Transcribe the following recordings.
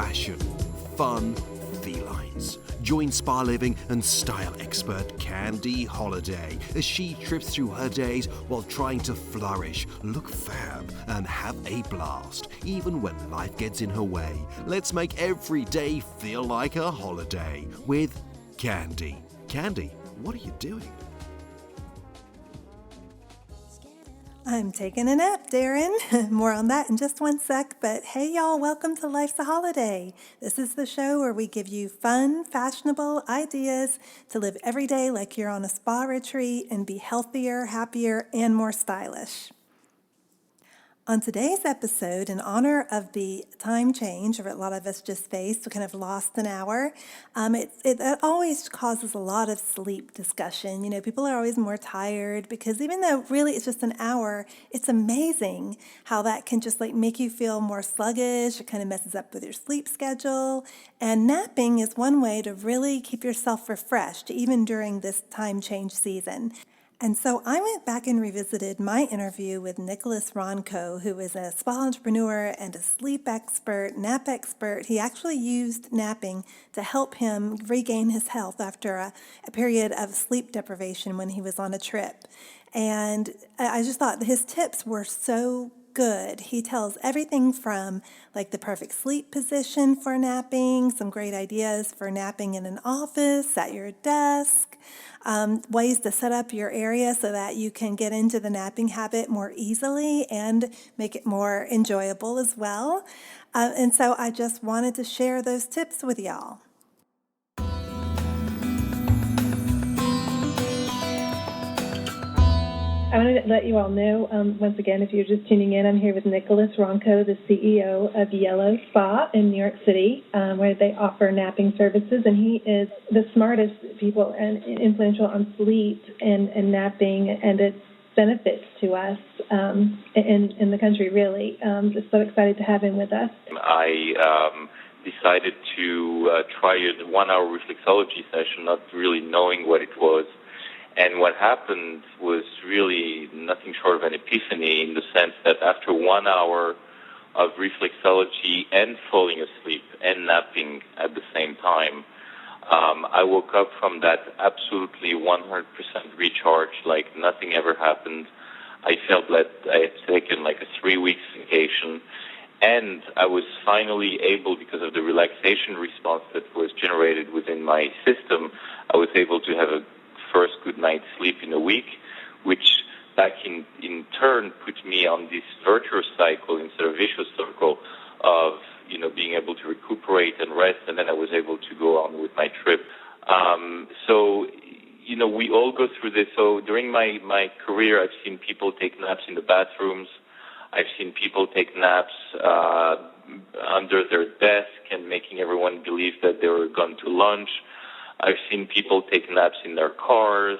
fashion, fun, felines. Join spa living and style expert Candy Holiday as she trips through her days while trying to flourish, look fab, and have a blast, even when life gets in her way. Let's make every day feel like a holiday with Candy. Candy, what are you doing? I'm taking a nap, Darren. More on that in just one sec, but hey y'all, welcome to Life's a Holiday. This is the show where we give you fun, fashionable ideas to live every day like you're on a spa retreat and be healthier, happier, and more stylish. On today's episode, in honor of the time change a lot of us just faced, we kind of lost an hour, it always causes a lot of sleep discussion. You know, people are always more tired because even though really it's just an hour, it's amazing how that can just like make you feel more sluggish. It kind of messes up with your sleep schedule. And napping is one way to really keep yourself refreshed, even during this time change season. And so I went back and revisited my interview with Nicholas Ronco, who is a spa entrepreneur and a sleep expert, nap expert. He actually used napping to help him regain his health after a period of sleep deprivation when he was on a trip. And I just thought his tips were so good. He tells everything from like the perfect sleep position for napping, some great ideas for napping in an office, at your desk, ways to set up your area so that you can get into the napping habit more easily and make it more enjoyable as well. And so I just wanted to share those tips with y'all. I wanted to let you all know, once again, if you're just tuning in, I'm here with Nicholas Ronco, the CEO of Yellow Spa in New York City, where they offer napping services, and he is the smartest people and influential on sleep and napping and its benefits to us in the country, really. Just so excited to have him with us. I decided to try a 1-hour reflexology session, not really knowing what it was. And what happened was really nothing short of an epiphany in the sense that after 1 hour of reflexology and falling asleep and napping at the same time, I woke up from that absolutely 100% recharged, like nothing ever happened. I felt that I had taken like a 3-week vacation, and I was finally able, because of the relaxation response that was generated within my system, I was able to have a first good night's sleep in a week, which back in turn put me on this virtuous cycle instead of vicious circle of, being able to recuperate and rest, and then I was able to go on with my trip. We all go through this. So during my career, I've seen people take naps in the bathrooms. I've seen people take naps under their desk and making everyone believe that they were gone to lunch. I've seen people take naps in their cars.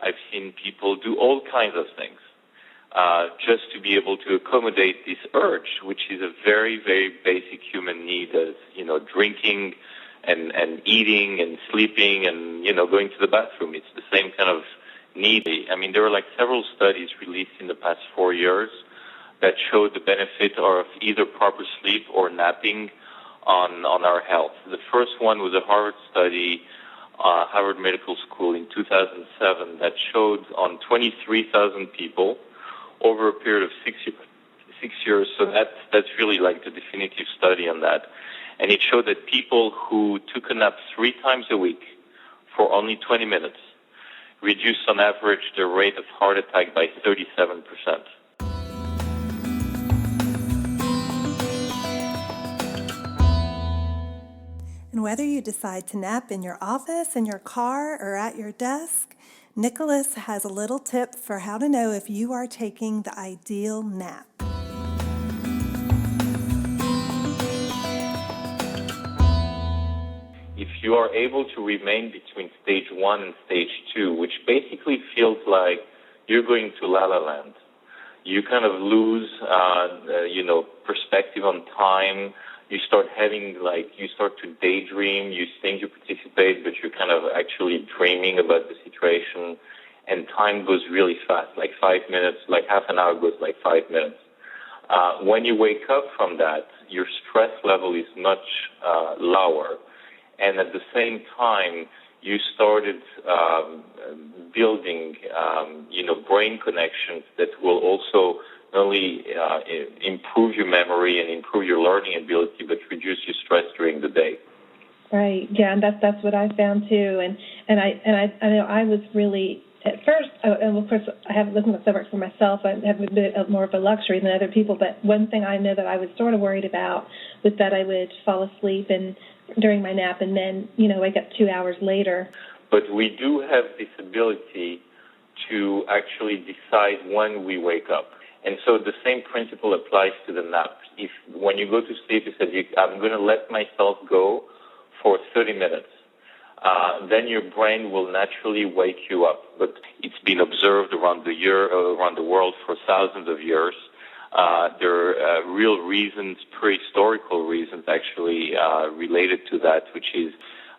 I've seen people do all kinds of things just to be able to accommodate this urge, which is a very, very basic human need as, drinking and eating and sleeping and, going to the bathroom. It's the same kind of need. I mean, there were like several studies released in the past 4 years that showed the benefit of either proper sleep or napping on our health. The first one was a Harvard study, Harvard Medical School in 2007, that showed on 23,000 people over a period of 6 years. So that's really like the definitive study on that. And it showed that people who took a nap 3 times a week for only 20 minutes reduced on average their rate of heart attack by 37%. And whether you decide to nap in your office, in your car, or at your desk, Nicholas has a little tip for how to know if you are taking the ideal nap. If you are able to remain between stage 1 and stage 2, which basically feels like you're going to La La Land, you kind of lose, perspective on time. You start you start to daydream. You think you participate, but you're kind of actually dreaming about the situation. And time goes really fast, like 5 minutes, like half an hour goes like 5 minutes. When you wake up from that, your stress level is much lower. And at the same time, you started building, brain connections that will also not only improve your memory and improve your learning ability, but reduce your stress during the day. Right. Yeah, and that's what I found too. And I know I was really at first. And of course, I haven't listened to work for myself. I have a bit more of a luxury than other people. But one thing I know that I was sort of worried about was that I would fall asleep and during my nap, and then wake up 2 hours later. But we do have this ability to actually decide when we wake up. And so the same principle applies to the nap. If when you go to sleep, you said, I'm going to let myself go for 30 minutes, then your brain will naturally wake you up. But it's been observed around the world for thousands of years. There are real reasons, prehistorical reasons actually related to that, which is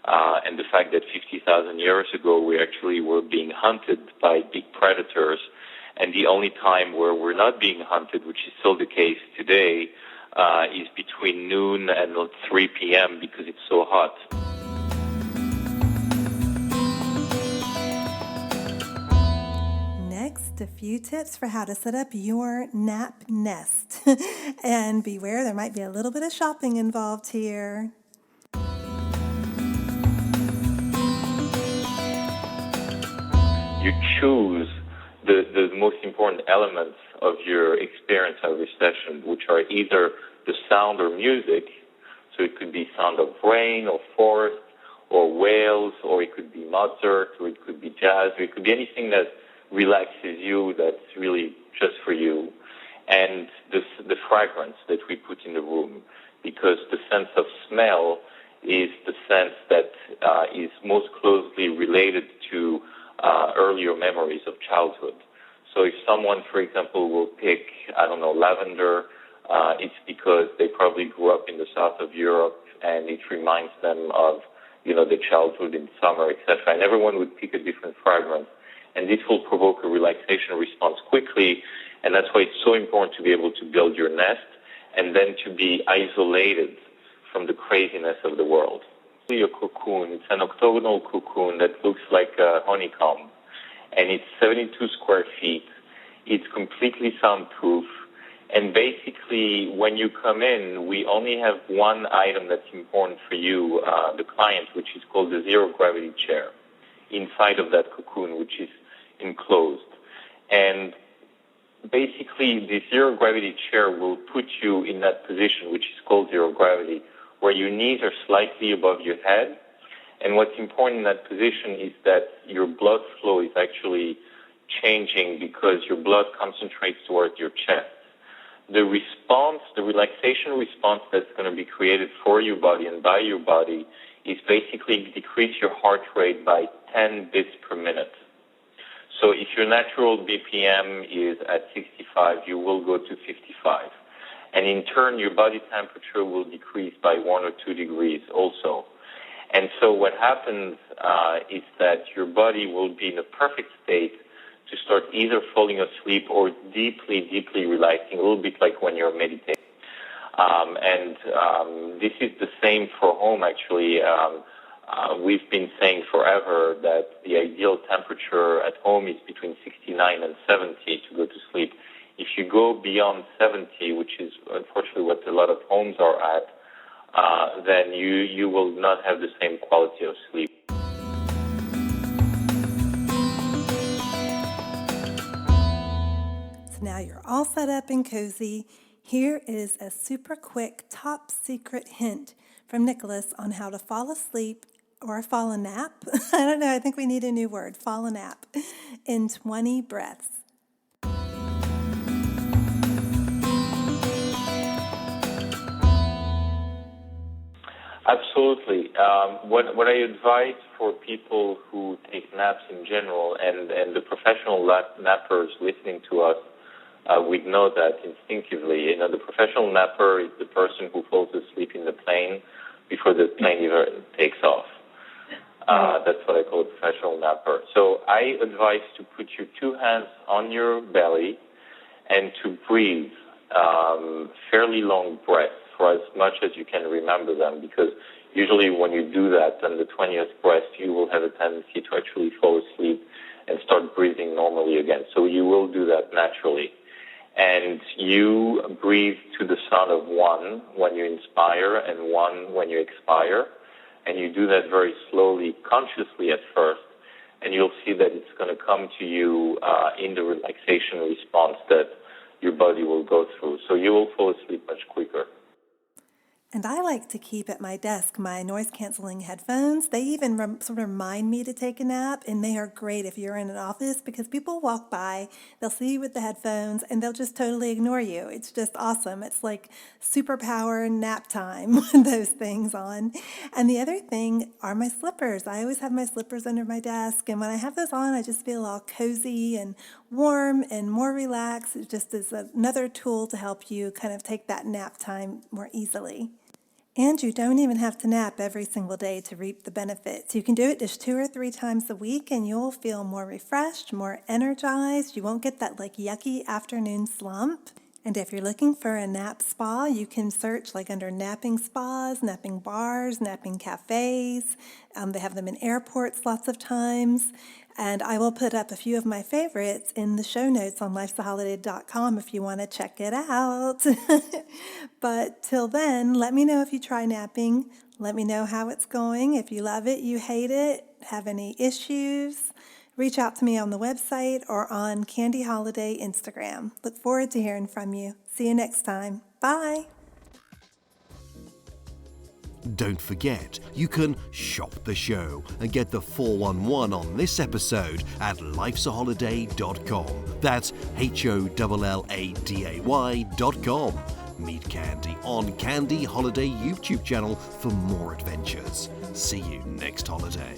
and the fact that 50,000 years ago we actually were being hunted by big predators, and the only time where we're not being hunted, which is still the case today, is between noon and 3 p.m. because it's so hot. Next, a few tips for how to set up your nap nest. And beware, there might be a little bit of shopping involved here. You choose the most important elements of your experience of your session, which are either the sound or music. So it could be sound of rain or forest or whales, or it could be Mozart, or it could be jazz, or it could be anything that relaxes you, that's really just for you. And the fragrance that we put in the room, because the sense of smell is the sense that is most closely related to earlier memories of childhood. So if someone, for example, will pick, lavender, it's because they probably grew up in the south of Europe and it reminds them of, their childhood in summer, etc. And everyone would pick a different fragrance. And this will provoke a relaxation response quickly. And that's why it's so important to be able to build your nest and then to be isolated from the craziness of the world. A cocoon, it's an octagonal cocoon that looks like a honeycomb, and it's 72 square feet. It's completely soundproof, and basically when you come in, we only have one item that's important for you, the client, which is called the zero gravity chair inside of that cocoon, which is enclosed. And basically the zero gravity chair will put you in that position, which is called zero gravity, where your knees are slightly above your head. And what's important in that position is that your blood flow is actually changing because your blood concentrates towards your chest. The response, the relaxation response that's going to be created for your body and by your body is basically decrease your heart rate by 10 beats per minute. So if your natural BPM is at 65, you will go to 55. And in turn, your body temperature will decrease by 1 or 2 degrees also. And so what happens is that your body will be in a perfect state to start either falling asleep or deeply, deeply relaxing, a little bit like when you're meditating. This is the same for home, actually. We've been saying forever that the ideal temperature at home is between 69 and 70 to go to sleep. If you go beyond 70, which is unfortunately what a lot of homes are at, then you will not have the same quality of sleep. So now you're all set up and cozy. Here is a super quick top secret hint from Nicholas on how to fall asleep or fall a nap. I don't know, I think we need a new word, fall a nap, in 20 breaths. Absolutely. What I advise for people who take naps in general, and the professional nappers listening to us, we'd know that instinctively. The professional napper is the person who falls asleep in the plane before the plane even takes off. That's what I call a professional napper. So I advise to put your 2 hands on your belly and to breathe fairly long breaths for as much as you can remember them, because usually when you do that, on the 20th breath, you will have a tendency to actually fall asleep and start breathing normally again. So you will do that naturally. And you breathe to the sound of 1 when you inspire and 1 when you expire. And you do that very slowly, consciously at first. And you'll see that it's going to come to you in the relaxation response that your body will go through. So you will fall asleep much quicker. And I like to keep at my desk my noise-canceling headphones. They even sort of remind me to take a nap, and they are great if you're in an office because people walk by, they'll see you with the headphones, and they'll just totally ignore you. It's just awesome. It's like superpower nap time with those things on. And the other thing are my slippers. I always have my slippers under my desk, and when I have those on, I just feel all cozy and warm and more relaxed. It just is another tool to help you kind of take that nap time more easily. And you don't even have to nap every single day to reap the benefits. You can do it just 2 or 3 times a week and you'll feel more refreshed, more energized. You won't get that yucky afternoon slump. And if you're looking for a nap spa, you can search under napping spas, napping bars, napping cafes. They have them in airports lots of times. And I will put up a few of my favorites in the show notes on lifesaholiday.com if you want to check it out. But till then, let me know if you try napping. Let me know how it's going. If you love it, you hate it, have any issues, reach out to me on the website or on Candy Holiday Instagram. Look forward to hearing from you. See you next time. Bye. Don't forget, you can shop the show and get the 411 on this episode at lifesaholiday.com. That's HOLLADAY.com. Meet Candy on Candy Holiday YouTube channel for more adventures. See you next holiday.